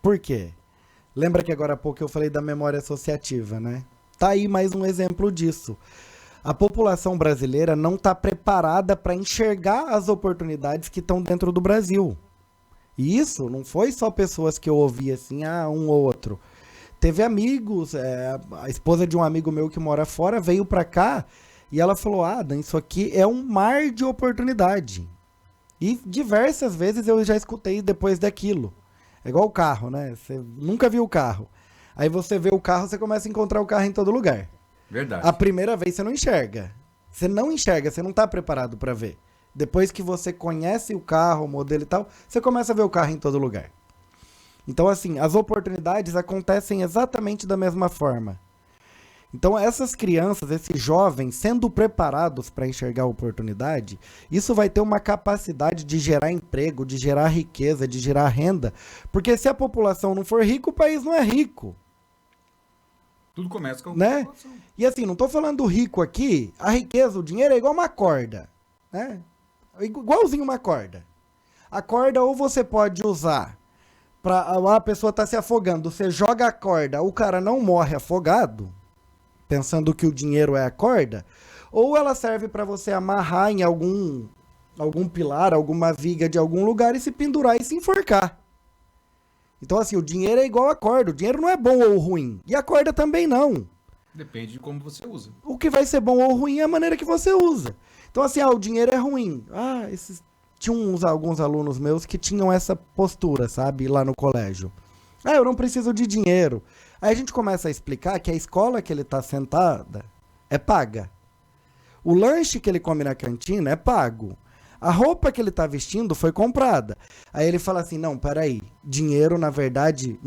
Por quê? Lembra que agora há pouco eu falei da memória associativa, né? Tá aí mais um exemplo disso. A população brasileira não está preparada para enxergar as oportunidades que estão dentro do Brasil. E isso não foi só pessoas que eu ouvi assim, um ou outro. Teve amigos, a esposa de um amigo meu que mora fora veio para cá e ela falou, Adam, isso aqui é um mar de oportunidade. E diversas vezes eu já escutei depois daquilo. É igual o carro, né? Você nunca viu o carro. Aí você vê o carro, você começa a encontrar o carro em todo lugar. Verdade. A primeira vez você não enxerga. Você não enxerga, você não está preparado para ver. Depois que você conhece o carro, o modelo e tal, você começa a ver o carro em todo lugar. Então, assim, as oportunidades acontecem exatamente da mesma forma. Então, essas crianças, esses jovens, sendo preparados para enxergar a oportunidade, isso vai ter uma capacidade de gerar emprego, de gerar riqueza, de gerar renda. Porque se a população não for rica, o país não é rico. Tudo começa com a população. E assim, não estou falando do rico aqui, a riqueza, o dinheiro é igual uma corda, né? Igualzinho uma corda. A corda ou você pode usar para a pessoa tá se afogando, você joga a corda, o cara não morre afogado, pensando que o dinheiro é a corda, ou ela serve para você amarrar em algum pilar, alguma viga de algum lugar e se pendurar e se enforcar. Então, assim, o dinheiro é igual a corda. O dinheiro não é bom ou ruim. E a corda também não. Depende de como você usa. O que vai ser bom ou ruim é a maneira que você usa. Então, assim, o dinheiro é ruim. Tinha alguns alunos meus que tinham essa postura, sabe, lá no colégio. Eu não preciso de dinheiro. Aí a gente começa a explicar que a escola que ele está sentada é paga. O lanche que ele come na cantina é pago. A roupa que ele tá vestindo foi comprada. Aí ele fala assim, não, peraí, dinheiro, na verdade,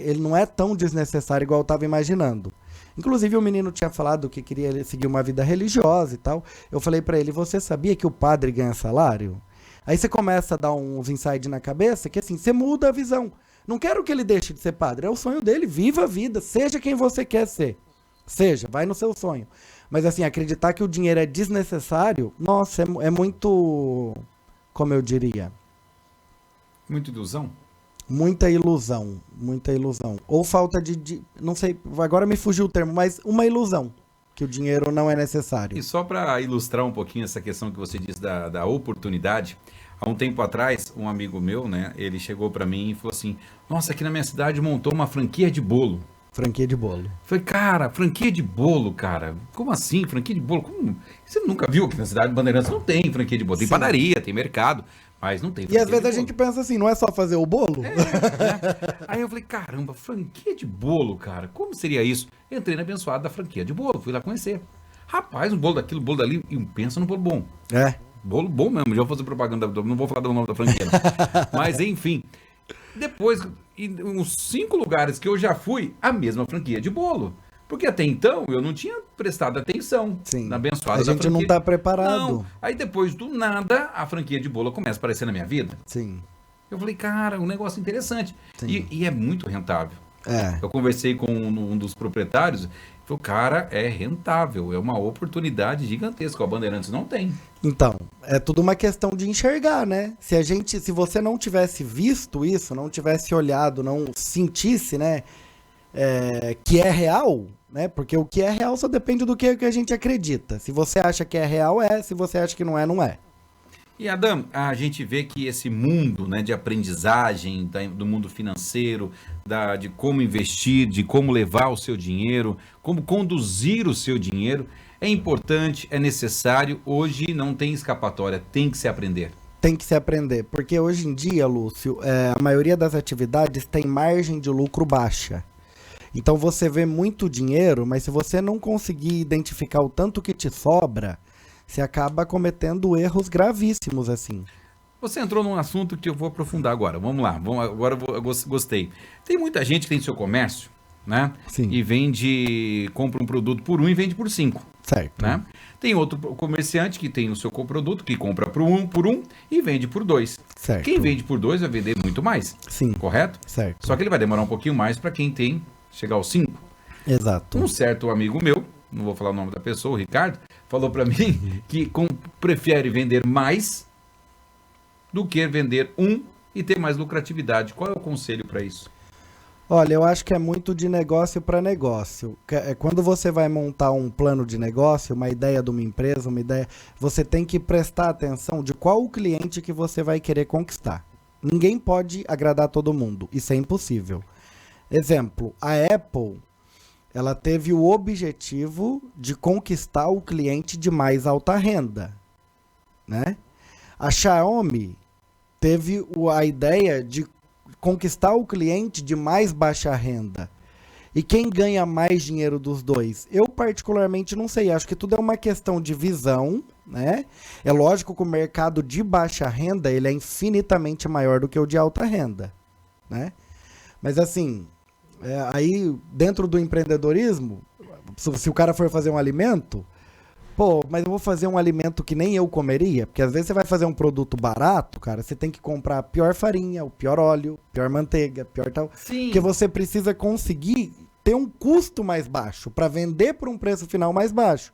ele não é tão desnecessário igual eu tava imaginando. Inclusive, o menino tinha falado que queria seguir uma vida religiosa e tal. Eu falei pra ele, você sabia que o padre ganha salário? Aí você começa a dar uns insights na cabeça, que assim, você muda a visão. Não quero que ele deixe de ser padre, é o sonho dele, viva a vida, seja quem você quer ser. Seja, vai no seu sonho. Mas assim, acreditar que o dinheiro é desnecessário, nossa, é muito, como eu diria? Muita ilusão? Muita ilusão, muita ilusão. Ou falta não sei, agora me fugiu o termo, mas uma ilusão, que o dinheiro não é necessário. E só para ilustrar um pouquinho essa questão que você disse da oportunidade, há um tempo atrás, um amigo meu, né, ele chegou para mim e falou assim, nossa, aqui na minha cidade montou uma franquia de bolo. Franquia de bolo. Falei, cara, franquia de bolo, cara. Como assim, franquia de bolo? Como? Você nunca viu que na cidade de Bandeirantes não tem franquia de bolo. Tem padaria, tem mercado, mas não tem franquia. E às vezes a gente pensa assim, não é só fazer o bolo? Né? Aí eu falei, caramba, franquia de bolo, cara. Como seria isso? Entrei na abençoada da franquia de bolo, fui lá conhecer. Rapaz, um bolo daquilo, um bolo dali, e pensa no bolo bom. Bolo bom mesmo, já vou fazer propaganda, não vou falar do nome da franquia. Mas enfim, depois, em uns 5 lugares que eu já fui, a mesma franquia de bolo. Porque até então eu não tinha prestado atenção na abençoada da franquia. A gente não está preparado. Não. Aí depois do nada, a franquia de bolo começa a aparecer na minha vida. Sim. Eu falei, cara, um negócio interessante. E é muito rentável. É. Eu conversei com um dos proprietários, falou, cara, é rentável, é uma oportunidade gigantesca, a Bandeirantes não tem. Então, é tudo uma questão de enxergar, né? Se você não tivesse visto isso, não tivesse olhado, não sentisse, né, que é real, né? Porque o que é real só depende do que a gente acredita. Se você acha que é real, é. Se você acha que não é, não é. E, Adam, a gente vê que esse mundo, né, de aprendizagem, do mundo financeiro, de como investir, de como levar o seu dinheiro, como conduzir o seu dinheiro, é importante, é necessário, hoje não tem escapatória, tem que se aprender. Tem que se aprender, porque hoje em dia, Lúcio, a maioria das atividades tem margem de lucro baixa. Então você vê muito dinheiro, mas se você não conseguir identificar o tanto que te sobra, você acaba cometendo erros gravíssimos assim. Você entrou num assunto que eu vou aprofundar agora. Vamos lá, gostei. Tem muita gente que tem seu comércio, né? Sim. E compra um produto por 1 e vende por 5. Certo. Né? Tem outro comerciante que tem o seu produto, que compra por 1 e vende por 2. Certo. Quem vende por 2 vai vender muito mais. Sim. Correto? Certo. Só que ele vai demorar um pouquinho mais para quem tem chegar aos 5. Exato. Um certo amigo meu, não vou falar o nome da pessoa, o Ricardo, falou para mim que prefere vender mais do que vender 1 e ter mais lucratividade. Qual é o conselho para isso? Olha, eu acho que é muito de negócio para negócio. Quando você vai montar um plano de negócio, uma ideia de uma empresa, você tem que prestar atenção de qual o cliente que você vai querer conquistar. Ninguém pode agradar todo mundo, isso é impossível. Exemplo, a Apple, ela teve o objetivo de conquistar o cliente de mais alta renda, né? A Xiaomi teve a ideia de conquistar o cliente de mais baixa renda. E quem ganha mais dinheiro dos dois? Eu particularmente não sei, acho que tudo é uma questão de visão, né? É lógico que o mercado de baixa renda, ele é infinitamente maior do que o de alta renda, né? Mas assim, aí dentro do empreendedorismo, se o cara for fazer um alimento, pô, mas eu vou fazer um alimento que nem eu comeria? Porque às vezes você vai fazer um produto barato, cara, você tem que comprar a pior farinha, o pior óleo, pior manteiga, pior tal. Sim. Porque você precisa conseguir ter um custo mais baixo para vender por um preço final mais baixo.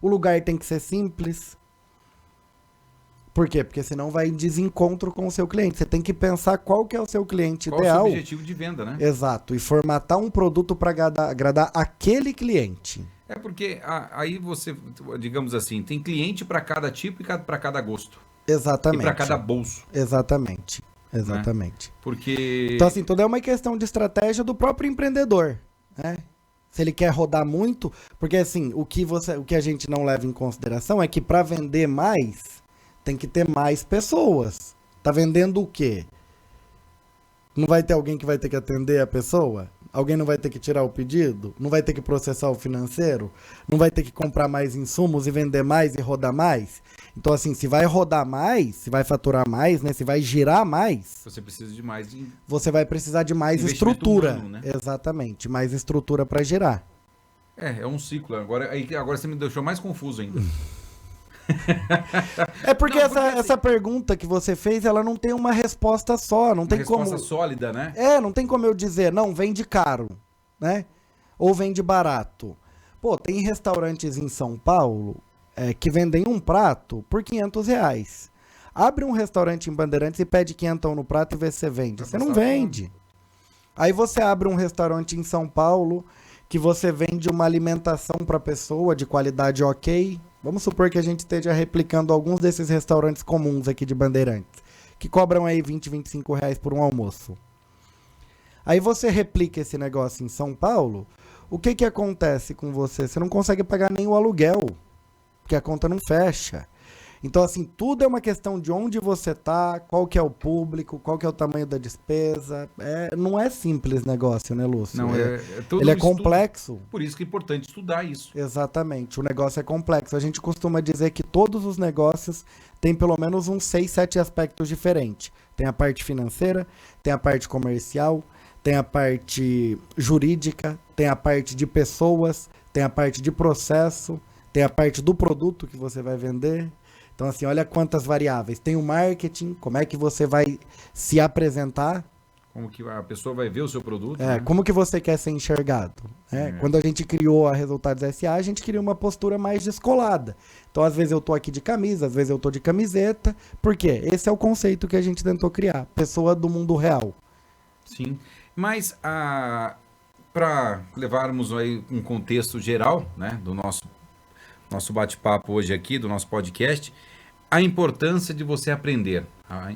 O lugar tem que ser simples. Por quê? Porque senão vai em desencontro com o seu cliente. Você tem que pensar qual que é o seu cliente Qual ideal. é o seu objetivo de venda, né? Exato. E formatar um produto para agradar aquele cliente. É porque aí você, digamos assim, tem cliente para cada tipo e para cada gosto. Exatamente. E para cada bolso. Exatamente. Né? Porque... Então, assim, tudo é uma questão de estratégia do próprio empreendedor, né? Se ele quer rodar muito, porque assim, o que a gente não leva em consideração é que para vender mais, tem que ter mais pessoas. Tá vendendo o quê? Não vai ter alguém que vai ter que atender a pessoa? Alguém não vai ter que tirar o pedido? Não vai ter que processar o financeiro? Não vai ter que comprar mais insumos e vender mais e rodar mais? Então, assim, se vai rodar mais, se vai faturar mais, né? Se vai girar mais... Você precisa de mais... Você vai precisar de mais estrutura. Humano, né? Exatamente, mais estrutura para girar. É um ciclo. Agora você me deixou mais confuso ainda. É porque essa pergunta que você fez, ela não tem uma resposta só, não tem como... resposta sólida, né? Não tem como eu dizer, não, vende caro, né? Ou vende barato. Pô, tem restaurantes em São Paulo que vendem um prato por R$500. Abre um restaurante em Bandeirantes e pede 500 no prato e vê se você vende. Você não vende. Aí você abre um restaurante em São Paulo que você vende uma alimentação para pessoa de qualidade ok. Vamos supor que a gente esteja replicando alguns desses restaurantes comuns aqui de Bandeirantes, que cobram aí R$20, R$25 por um almoço. Aí você replica esse negócio em São Paulo, o que acontece com você? Você não consegue pagar nem o aluguel, porque a conta não fecha. Então, assim, tudo é uma questão de onde você tá, qual que é o público, qual que é o tamanho da despesa. Não é simples negócio, né, Lúcio? Não, ele é complexo. Por isso que é importante estudar isso. Exatamente, o negócio é complexo. A gente costuma dizer que todos os negócios têm pelo menos uns 6, 7 aspectos diferentes. Tem a parte financeira, tem a parte comercial, tem a parte jurídica, tem a parte de pessoas, tem a parte de processo, tem a parte do produto que você vai vender. Então, assim, olha quantas variáveis. Tem o marketing, como é que você vai se apresentar. Como que a pessoa vai ver o seu produto. Né? Como que você quer ser enxergado. Quando a gente criou a Resultados SA, a gente queria uma postura mais descolada. Então, às vezes eu tô aqui de camisa, às vezes eu tô de camiseta. Por quê? Esse é o conceito que a gente tentou criar. Pessoa do mundo real. Sim, mas para levarmos aí um contexto geral, né, do nosso bate-papo hoje aqui, do nosso podcast, a importância de você aprender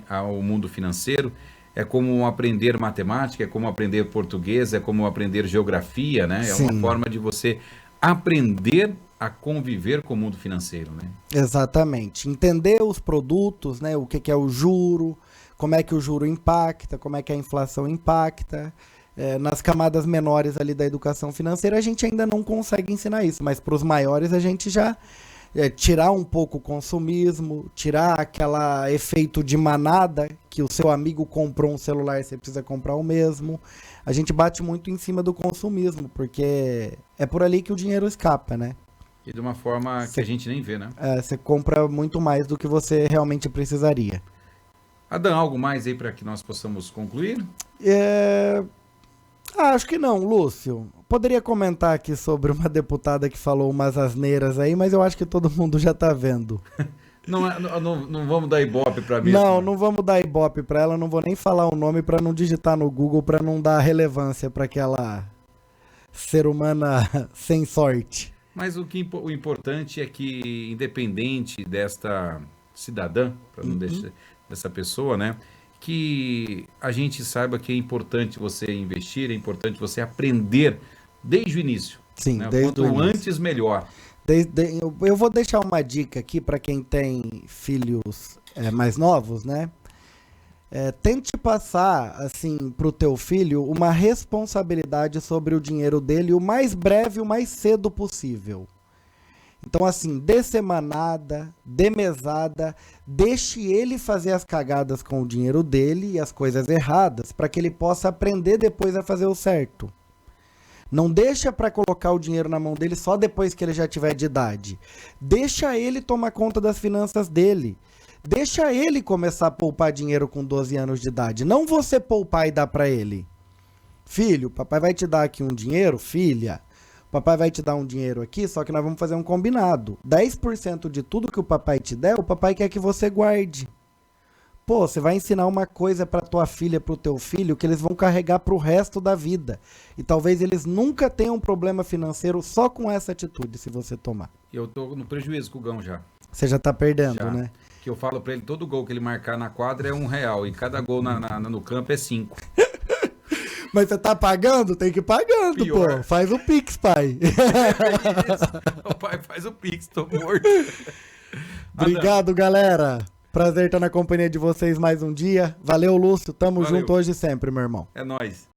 ao mundo financeiro. É como aprender matemática, é como aprender português, é como aprender geografia, né? É Sim. uma forma de você aprender a conviver com o mundo financeiro, né? Exatamente. Entender os produtos, né? O que que é o juro, como é que o juro impacta, como é que a inflação impacta. Nas camadas menores ali da educação financeira, a gente ainda não consegue ensinar isso, mas para os maiores a gente já tirar um pouco o consumismo, tirar aquele efeito de manada, que o seu amigo comprou um celular e você precisa comprar o mesmo. A gente bate muito em cima do consumismo, porque é por ali que o dinheiro escapa, né? E de uma forma que a gente nem vê, né? Você compra muito mais do que você realmente precisaria. Adam, algo mais aí para que nós possamos concluir? Acho que não, Lúcio. Poderia comentar aqui sobre uma deputada que falou umas asneiras aí, mas eu acho que todo mundo já tá vendo. Não vamos dar ibope para mim. Não vamos dar ibope pra ela, não vou nem falar o nome pra não digitar no Google, pra não dar relevância pra aquela ser humana sem sorte. Mas o importante é que, independente desta cidadã, para não deixar dessa pessoa, né? Que a gente saiba que é importante você investir, é importante você aprender desde o início. Sim, né? desde Quanto o início. antes, melhor. Eu vou deixar uma dica aqui para quem tem filhos mais novos, né? Tente passar, assim, pro teu filho uma responsabilidade sobre o dinheiro dele o mais breve, o mais cedo possível. Então, assim, dê semanada, dê mesada, deixe ele fazer as cagadas com o dinheiro dele e as coisas erradas, para que ele possa aprender depois a fazer o certo. Não deixa para colocar o dinheiro na mão dele só depois que ele já tiver de idade. Deixa ele tomar conta das finanças dele. Deixa ele começar a poupar dinheiro com 12 anos de idade. Não você poupar e dar para ele. Filho, papai vai te dar aqui um dinheiro, filha. Papai vai te dar um dinheiro aqui, só que nós vamos fazer um combinado. 10% de tudo que o papai te der, o papai quer que você guarde. Pô, você vai ensinar uma coisa pra tua filha, pro teu filho, que eles vão carregar pro resto da vida. E talvez eles nunca tenham um problema financeiro só com essa atitude, se você tomar. Eu tô no prejuízo com o Gão já. Você já tá perdendo, Já. né? Que eu falo pra ele, todo gol que ele marcar na quadra é R$1. E cada gol no campo é 5. Mas você tá pagando? Tem que ir pagando, Pior. pô. Faz o Pix, pai. O pai faz o Pix, tô morto. Obrigado, galera. Prazer estar na companhia de vocês mais um dia. Valeu, Lúcio. Tamo Valeu. junto hoje e sempre, meu irmão. É nóis.